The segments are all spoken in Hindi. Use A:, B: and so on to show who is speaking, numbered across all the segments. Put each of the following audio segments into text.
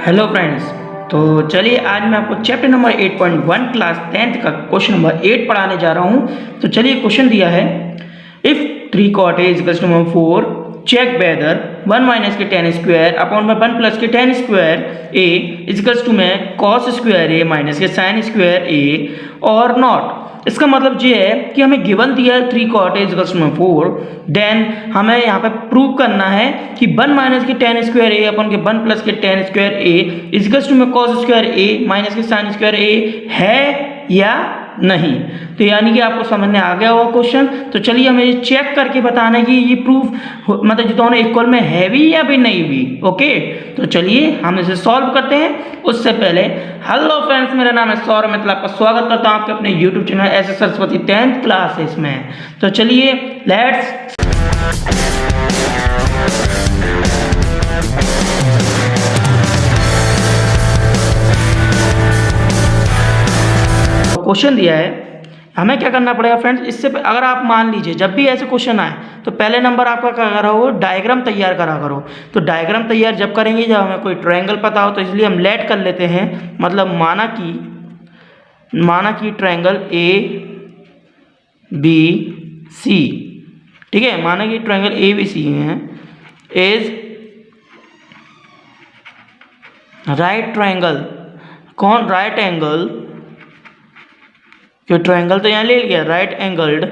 A: Hello friends. तो चलिए आज मैं आपको चैप्टर नंबर 8.1 क्लास 10th का क्वेश्चन नंबर 8 पढ़ाने जा रहा हूं। तो चलिए क्वेश्चन दिया है, if 3 cot a equals to 4 check whether 1 minus के टेन स्क्वायर अपॉन 1 प्लस के tan square a equals to में कॉस स्क्वायर a माइनस के साइन स्क्वायर a और नॉट। इसका मतलब ये है कि हमें गिवन दिया है 3 cot a equals to 4, then हमें यहाँ पे प्रूव करना है कि 1 माइनस के टेन स्क्वायर a अपन के 1 प्लस के tan square a equals to में कॉस स्क्वायर a माइनस के साइन स्क्वायर a है या नहीं। तो यानी कि आपको समझ में आ गया होगा क्वेश्चन। तो चलिए हमें ये चेक करके बताना है कि ये प्रूफ मतलब जो दोनों इक्वल में है भी या भी नहीं भी। ओके, तो चलिए हम इसे सॉल्व करते हैं। उससे पहले हेलो फ्रेंड्स, मेरा नाम है सौरभ, मैं आपका स्वागत करता हूं आपके अपने YouTube channel S Saraswati 10th classes में। तो चलिए लेट्स क्वेश्चन दिया है, हमें क्या करना पड़ेगा फ्रेंड्स। इससे अगर आप मान लीजिए जब भी ऐसे क्वेश्चन आए तो पहले नंबर आपका क्या करा हो, डायग्राम तैयार करा करो। तो डायग्राम तैयार जब करेंगे जब हमें कोई ट्रायंगल पता हो, तो इसलिए हम लेट कर लेते हैं। मतलब माना कि ट्रायंगल ए बी सी, ठीक है, माना कि ट्रायंगल ए बी सी है इज राइट ट्रायंगल। कौन? राइट एंगल, जो ट्रायंगल तो यहाँ ले लिया, राइट एंगल्ड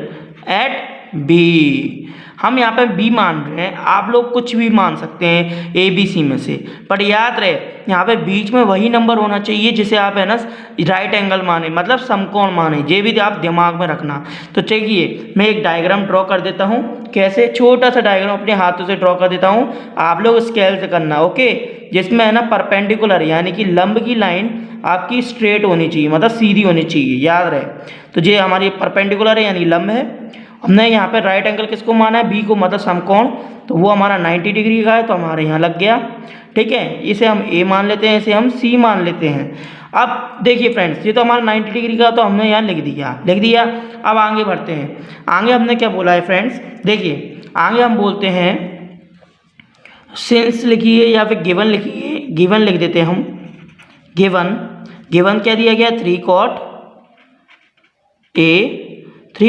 A: एट बी। हम यहाँ पे बी मान रहे हैं, आप लोग कुछ भी मान सकते हैं ए बी सी में से, पर याद रहे यहाँ पे बीच में वही नंबर होना चाहिए जिसे आप है ना राइट एंगल माने, मतलब समकोण माने। ये भी आप दिमाग में रखना। तो चलिए मैं एक डायग्राम ड्रॉ कर देता हूँ। कैसे? छोटा सा डायग्राम अपने हाथों से ड्रॉ कर देता हूँ, आप लोग स्केल से करना। ओके, जिसमें है ना परपेंडिकुलर यानी कि लंब की लाइन आपकी स्ट्रेट होनी चाहिए, मतलब सीधी होनी चाहिए, याद रहे। तो ये हमारी परपेंडिकुलर है यानी लंब है। हमने यहाँ पे राइट एंगल किसको माना है? बी को, मतलब समकोण। तो वो हमारा 90 डिग्री का है, तो हमारे यहाँ लग गया। ठीक है, इसे हम ए मान लेते हैं, इसे हम सी मान लेते हैं। अब देखिए फ्रेंड्स, ये तो हमारा 90 डिग्री का, तो हमने यहाँ लिख दिया। अब आगे बढ़ते हैं। आगे हमने क्या बोला है फ्रेंड्स, देखिए आगे हम बोलते हैं सिंस लिखिए या फिर गिवन लिखिए। गिवन लिख देते हैं हम। गिवन क्या दिया गया? 3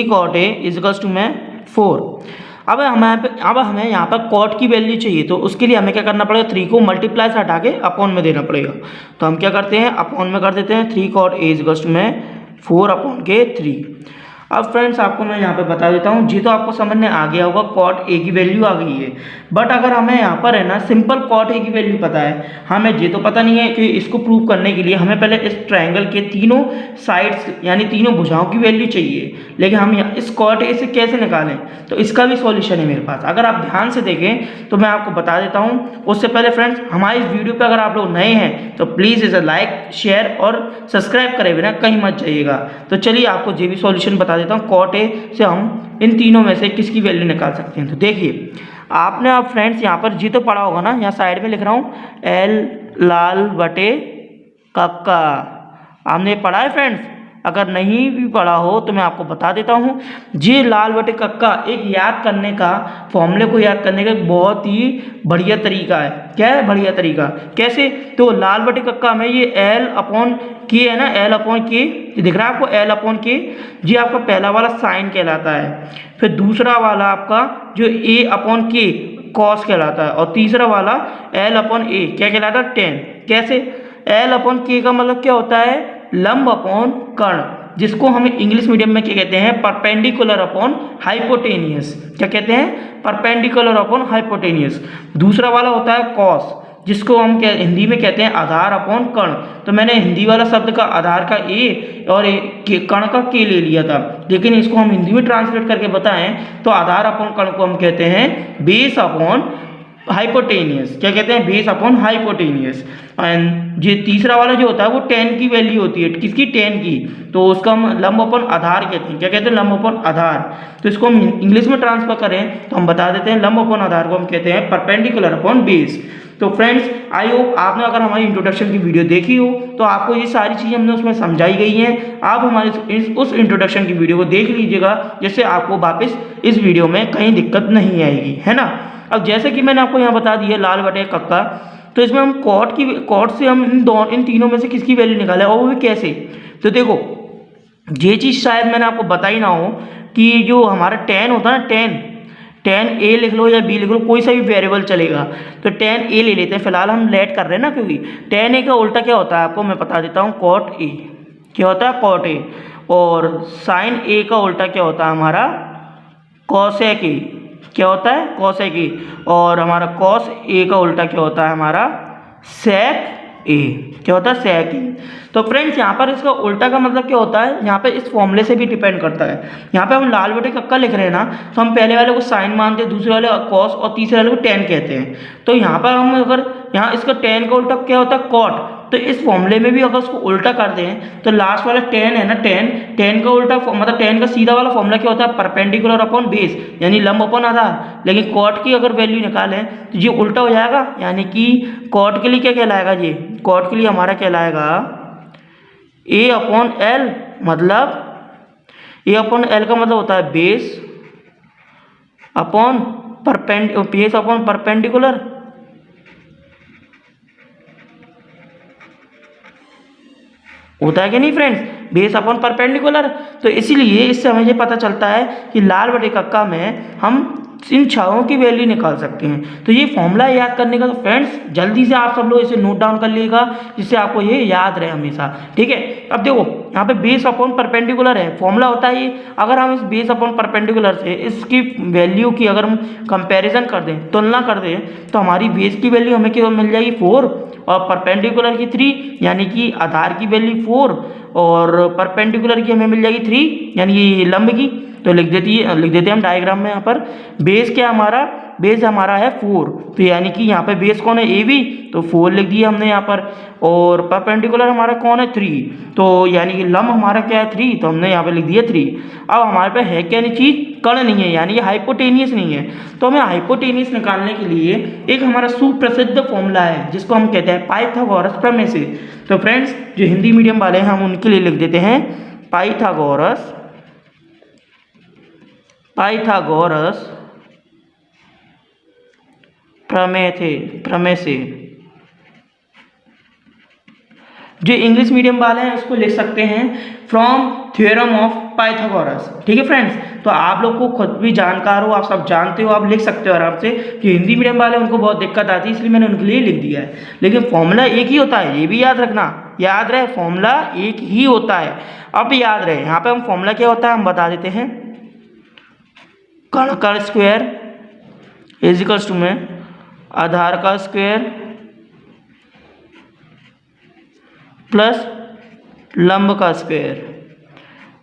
A: cot a इक्वल्स टू में 4। अब हमें यहाँ पर कॉट की वैल्यू चाहिए, तो उसके लिए हमें क्या करना पड़ेगा? 3 को मल्टीप्लाई से हटा के अपॉन में देना पड़ेगा। तो हम क्या करते हैं? अपॉन में कर देते हैं। 3 cot a इक्वल्स टू में 4 अपॉन के 3। अब फ्रेंड्स आपको मैं यहाँ पे बता देता हूँ, जी तो आपको समझ में आ गया होगा, कॉट ए की वैल्यू आ गई है। बट अगर हमें यहाँ पर है ना सिंपल कॉट ए की वैल्यू पता है, हमें जी तो पता नहीं है कि इसको प्रूव करने के लिए हमें पहले इस ट्रायंगल के तीनों साइड्स यानी तीनों भुजाओं की वैल्यू चाहिए। लेकिन हम इस कॉट ए से कैसे निकालें, तो इसका भी सॉल्यूशन है मेरे पास। अगर आप ध्यान से देखें तो मैं आपको बता देता हूँ। उससे पहले फ्रेंड्स हमारी इस वीडियो पर अगर आप लोग नए हैं तो प्लीज़ इसे लाइक शेयर और सब्सक्राइब करे बिना कहीं मत जाइएगा। तो चलिए आपको ये भी सॉल्यूशन बता देता हूँ। कॉट ए से हम इन तीनों में से किसकी वैल्यू निकाल सकते हैं। तो देखिए आपने अब फ्रेंड्स यहाँ पर जी तो पढ़ा होगा ना, यहाँ साइड में लिख रहा हूँ एल लाल बटे कक्का। आपने पढ़ा है फ्रेंड्स? अगर नहीं भी पढ़ा हो तो मैं आपको बता देता हूँ। जी लाल बटे कक्का एक याद करने का, फॉर्मूले को याद करने का एक बहुत ही बढ़िया तरीका है। क्या है बढ़िया तरीका? कैसे? तो लाल बटे कक्का में ये एल अपॉन के है ना, एल अपॉन के दिख रहा है आपको, एल अपॉन के। जी आपका पहला वाला साइन कहलाता है, फिर दूसरा वाला आपका जो ए अपॉन के कॉस कहलाता है, और तीसरा वाला एल अपॉन ए क्या कहलाता है? टेन। कैसे? एल अपॉन के का मतलब क्या होता है? लंब अपॉन कर्ण, जिसको हम इंग्लिश मीडियम में क्या कहते हैं? Perpendicular upon hypotenuse. क्या कहते हैं? Perpendicular upon hypotenuse. दूसरा वाला होता है कॉस, जिसको हम हिंदी में कहते हैं आधार अपॉन कर्ण। तो मैंने हिंदी वाला शब्द का आधार का ए और कर्ण का के ले लिया था, लेकिन इसको हम हिंदी में ट्रांसलेट करके बताएं तो आधार अपॉन कर्ण को हम कहते हैं बेस अपॉन हाइपोटेनियस। क्या कहते हैं? Base upon hypotenuse. एंड ये तीसरा वाला जो होता है वो 10 की वैल्यू होती है। किसकी? 10 की। तो उसका हम लंब अपॉन आधार कहते हैं। क्या कहते हैं? लंब अपॉन आधार। तो इसको हम इंग्लिश में ट्रांसफर करें तो हम बता देते हैं लंब अपॉन आधार को हम कहते हैं परपेंडिकुलर अपॉन बेस। तो फ्रेंड्स आई होप आपने अगर हमारी इंट्रोडक्शन की वीडियो देखी हो तो आपको ये सारी चीज़ें हमने उसमें समझाई गई हैं। आप हमारे उस इंट्रोडक्शन की वीडियो को देख लीजिएगा, जिससे आपको वापस इस वीडियो में कहीं दिक्कत नहीं आएगी, है ना। अब जैसे कि मैंने आपको यहाँ बता दिया लाल बटे कक्का, तो इसमें हम कॉट से हम इन तीनों में से किसकी वैल्यू निकालें, और वो भी कैसे। तो देखो ये चीज़ शायद मैंने आपको बताई ना हो कि जो हमारा टेन होता है ना, टेन ए लिख लो या बी लिख लो, कोई सा भी वेरिएबल चलेगा। तो टेन ए ले लेते हैं, फिलहाल हम लेट कर रहे हैं ना, क्योंकि टेन ए का उल्टा क्या होता है आपको मैं बता देता हूँ, कॉट ए। क्या होता है, कॉट ए। और साइन ए का उल्टा क्या होता है हमारा, कॉसेक ए। क्या होता है, कॉसेक ए। और हमारा कॉस ए का उल्टा क्या होता है हमारा, सेक ए। क्या होता है, सेक ए। तो फ्रेंड्स यहाँ पर इसका उल्टा का मतलब क्या होता है, यहाँ पे इस फॉर्मूले से भी डिपेंड करता है। यहाँ पे हम लाल बटे कक्का लिख रहे हैं ना, तो हम पहले वाले को साइन मानते हैं, दूसरे वाले कॉस और तीसरे वाले को टेन कहते हैं। तो यहाँ पर हम अगर यहाँ इसका टेन का उल्टा क्या होता है, कॉट। तो इस फॉर्मूले में भी अगर उसको उल्टा कर दें तो लास्ट वाला टेन है ना, टेन का उल्टा मतलब टेन का सीधा वाला फॉर्मूला क्या होता है, परपेंडिकुलर अपॉन बेस, यानी लंब अपॉन आधार। लेकिन कॉट की अगर वैल्यू निकालें तो ये उल्टा हो जाएगा, यानी कि कॉट के लिए क्या कहलाएगा, ये कॉट के लिए हमारा कहलाएगा ए अपॉन एल। मतलब ए अपॉन एल का मतलब होता है बेस अपॉन परपेंडिकुलर। होता है कि नहीं फ्रेंड्स, बेस अपॉन परपेंडिकुलर। तो इसीलिए इससे हमें ये पता चलता है कि लाल बटे कक्का में हम इन छाओं की वैल्यू निकाल सकते हैं। तो ये फॉर्मूला याद करने का, तो फ्रेंड्स जल्दी से आप सब लोग इसे नोट डाउन कर लीजिएगा, जिससे आपको ये याद रहे हमेशा, ठीक है। अब देखो यहाँ पे बेस अपॉन परपेंडिकुलर है, फॉर्मूला होता है ये। अगर हम इस बेस अपॉन परपेंडिकुलर से इसकी वैल्यू की अगर हम कंपैरिजन कर दें, तुलना कर दें, तो हमारी बेस की वैल्यू हमें क्या मिल जाएगी, 4, और परपेंडिकुलर की 3, यानी कि आधार की वैल्यू 4, और परपेंडिकुलर की हमें मिल जाएगी 3, यानी कि लंब की। तो लिख देते हैं हम डायग्राम में। यहाँ पर बेस क्या हमारा, बेस हमारा है 4, तो यानी कि यहाँ पे बेस कौन है, ए बी, तो 4 लिख दिया हमने यहाँ पर। और परपेंडिकुलर हमारा कौन है, 3, तो यानी कि लंब हमारा क्या है, 3, तो हमने यहाँ पे लिख दिया 3। अब हमारे पे है क्या नहीं चीज़, कर्ण नहीं है, यानी कि हाइपोटेनियस नहीं है। तो हमें हाइपोटेनियस निकालने के लिए एक हमारा सुप्रसिद्ध फॉर्मूला है, जिसको हम कहते हैं पाइथागोरस प्रमेय से। तो फ्रेंड्स जो हिंदी मीडियम वाले हैं हम उनके लिए लिख देते हैं पाइथागोरस प्रमेय से। जो इंग्लिश मीडियम वाले हैं उसको लिख सकते हैं फ्रॉम थ्योरम ऑफ पाइथागोरस, ठीक है फ्रेंड्स। तो आप लोग को खुद भी जानकार हो, आप सब जानते हो, आप लिख सकते हो आराम से। जो हिंदी मीडियम वाले उनको बहुत दिक्कत आती है, इसलिए मैंने उनके लिए लिख दिया है। लेकिन फॉर्मूला एक ही होता है, ये भी याद रखना, याद रहे फॉर्मूला एक ही होता है। अब याद रहे यहाँ पे हम फॉर्मूला क्या होता है हम बता देते हैं, कर्ण का स्क्वायर इज इक्वल्स टू में आधार का स्क्वायर प्लस लंब का स्क्वायर।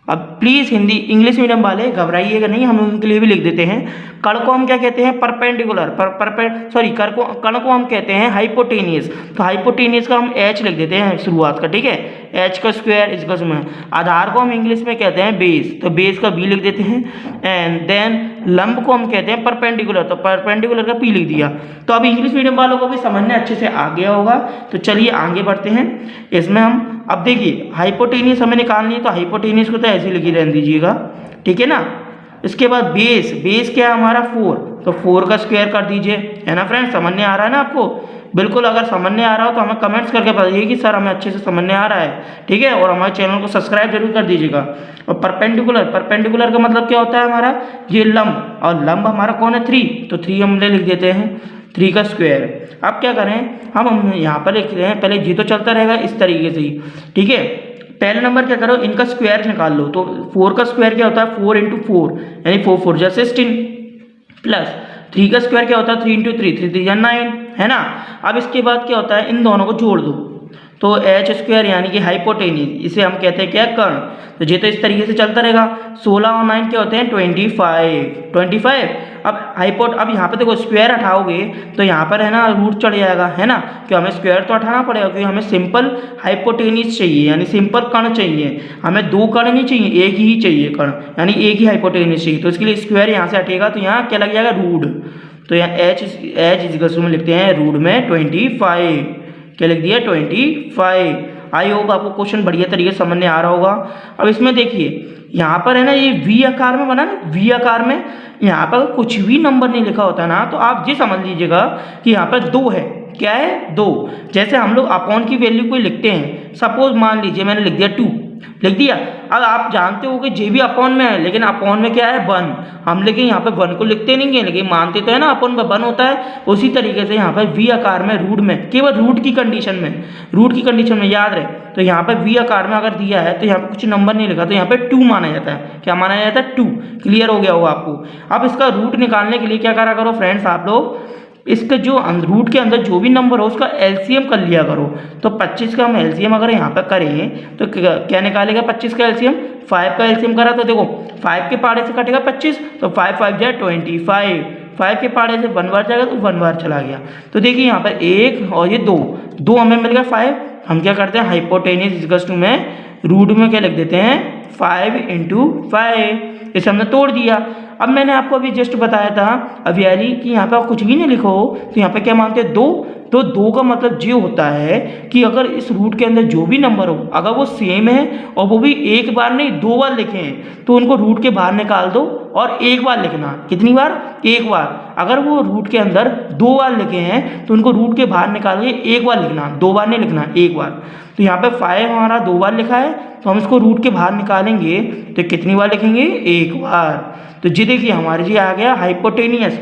A: अब प्लीज़ हिंदी इंग्लिश मीडियम वाले घबराइएगा नहीं, हम उनके लिए भी लिख देते हैं। कर्ण को हम क्या कहते हैं, परपेंडिकुलर, कर्ण को हम कहते हैं हाइपोटेनियस। तो हाइपोटेनियस का हम एच लिख देते हैं शुरुआत का, ठीक है, एच का स्क्वायर इसका में। आधार को हम इंग्लिश में कहते हैं बेस, तो बेस का बी लिख देते हैं। एंड देन लंब को हम कहते हैं परपेंडिकुलर, तो परपेंडिकुलर का पी लिख दिया। तो अब इंग्लिश मीडियम वालों को भी समझने अच्छे से आ गया होगा। तो चलिए आगे बढ़ते हैं इसमें हम। अब देखिए हाइपोटेनियस हमें निकालनी है, तो हाइपोटेनियस को तो ऐसे लिखी रहने दीजिएगा, ठीक है ना। इसके बाद बेस क्या है हमारा 4, तो 4 का स्क्वायर कर दीजिए, है ना फ्रेंड्स। समझने आ रहा है ना आपको, बिल्कुल। अगर समझने आ रहा हो तो हमें कमेंट्स करके बताइए कि सर हमें अच्छे से समझने आ रहा है, ठीक है। और हमारे चैनल को सब्सक्राइब जरूर कर दीजिएगा। और परपेंडिकुलर का मतलब क्या होता है हमारा, ये लंब, और लंब हमारा कौन है 3, तो 3 हम लिख देते हैं, 3 का स्क्वायर। अब क्या करें हम यहाँ पर लिख रहे हैं, पहले जी तो चलता रहेगा इस तरीके से ही, ठीक है। पहले नंबर क्या करो, इनका स्क्वायर निकाल लो। तो 4 का स्क्वायर क्या होता है, 4 × 4 यानी 4 4 जैसे 16, प्लस 3 का स्क्वायर क्या होता है, 3 × 3 3 3 9, है ना। अब इसके बाद क्या होता है, इन दोनों को जोड़ दो, तो एच स्क्वायर यानी कि हाइपोटेनियस, इसे हम कहते हैं क्या, कर्ण। तो ये तो इस तरीके से चलता रहेगा। 16 और 9 क्या होते हैं, 25। अब यहाँ पे देखो स्क्वायर हटाओगे तो यहाँ पर है ना रूट चढ़ जाएगा, है ना, क्यों हमें स्क्वायर तो हटाना पड़ेगा, क्योंकि हमें सिंपल हाइपोटेनियस चाहिए, यानी सिंपल कर्ण चाहिए। हमें 2 कर्ण नहीं चाहिए, एक ही चाहिए कर्ण, यानी एक ही हाइपोटेनियस चाहिए। तो इसके लिए स्क्वायर यहाँ से हटेगा, तो यहाँ क्या लग जाएगा, रूट। तो यहाँ एच इज में लिखते हैं रूट में 25, क्या लिख दिया, 25। आई होप आपको क्वेश्चन बढ़िया तरीके से समझ में आ रहा होगा। अब इसमें देखिए यहाँ पर है ना, ये वी आकार में बना ना, वी आकार में यहाँ पर कुछ भी नंबर नहीं लिखा होता ना, तो आप ये समझ लीजिएगा कि यहाँ पर 2 है, क्या है 2। जैसे हम लोग अपॉन की वैल्यू कोई लिखते हैं, सपोज मान लीजिए मैंने लिख दिया 2, लिख दिया। अब आप जानते हो कि जे भी अपॉन में है, लेकिन अपॉन में क्या है 1, हम लेकिन यहाँ पे 1 को लिखते नहीं है, लेकिन मानते तो है ना अपॉन में 1 होता है। उसी तरीके से यहाँ पे वी आकार में रूट में, केवल रूट की कंडीशन में याद रहे, तो यहाँ पे वी आकार में अगर दिया है तो यहाँ पे कुछ नंबर नहीं लिखा, तो यहाँ पे 2 माना जाता है। क्या माना जाता है 2। क्लियर हो गया होगा आपको। अब इसका रूट निकालने के लिए क्या करा करो फ्रेंड्स, आप लोग इसके जो रूट के अंदर जो भी नंबर हो उसका एलसीएम कर लिया करो। तो 25 का हम एलसीएम अगर यहाँ पर करें तो क्या निकालेगा 25 का एलसीएम, 5 का एलसीएम करा तो देखो 5 के पाड़े से कटेगा 25, तो 5 5 जाए 25, 5 के पाड़े से 1 बार जाएगा तो 1 बार चला गया। तो देखिए यहाँ पर 1 और ये 2 हमें मिल गया 5। हम क्या करते हैं हाइपोटेन्यूस इक्वल्स टू में रूट में क्या लिख देते हैं 5 × 5, इसे हमने तोड़ दिया। अब मैंने आपको अभी जस्ट बताया था अवियाली कि यहाँ पे आप कुछ भी नहीं लिखो, तो यहाँ पे क्या मानते हैं 2, तो 2 का मतलब ये होता है कि अगर इस रूट के अंदर जो भी नंबर हो अगर वो सेम है और वो भी एक बार नहीं 2 बार लिखे हैं, तो उनको रूट के बाहर निकाल दो और एक बार लिखना। कितनी बार? एक बार। अगर वो रूट के अंदर 2 बार लिखे हैं तो उनको रूट के बाहर निकाल के एक बार लिखना, 2 बार नहीं लिखना, एक बार। तो यहाँ पे 5 हमारा 2 बार लिखा है, तो हम इसको रूट के बाहर निकालेंगे तो कितनी बार लिखेंगे? एक बार। तो जी देखिए हमारे जी आ गया हाइपोटेनियस,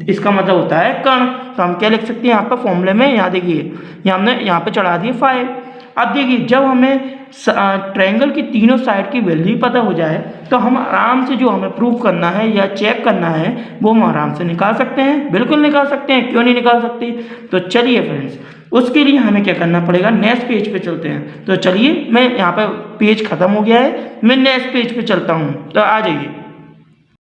A: इसका मतलब होता है कण। तो हम क्या लिख सकते हैं यहाँ पर फॉर्मूले में, यहाँ देखिए हमने यहाँ पे चढ़ा दिए 5। अब देखिए जब हमें ट्रायंगल की तीनों साइड की वैल्यू पता हो जाए तो हम आराम से जो हमें प्रूव करना है या चेक करना है वो हम आराम से निकाल सकते हैं। बिल्कुल निकाल सकते हैं, क्यों नहीं निकाल सकते। तो चलिए फ्रेंड्स, उसके लिए हमें क्या करना पड़ेगा, नेक्स्ट पेज पे चलते हैं। तो चलिए मैं यहाँ पे पेज ख़त्म हो गया है, मैं नेक्स्ट पेज पे चलता हूँ, तो आ जाइए।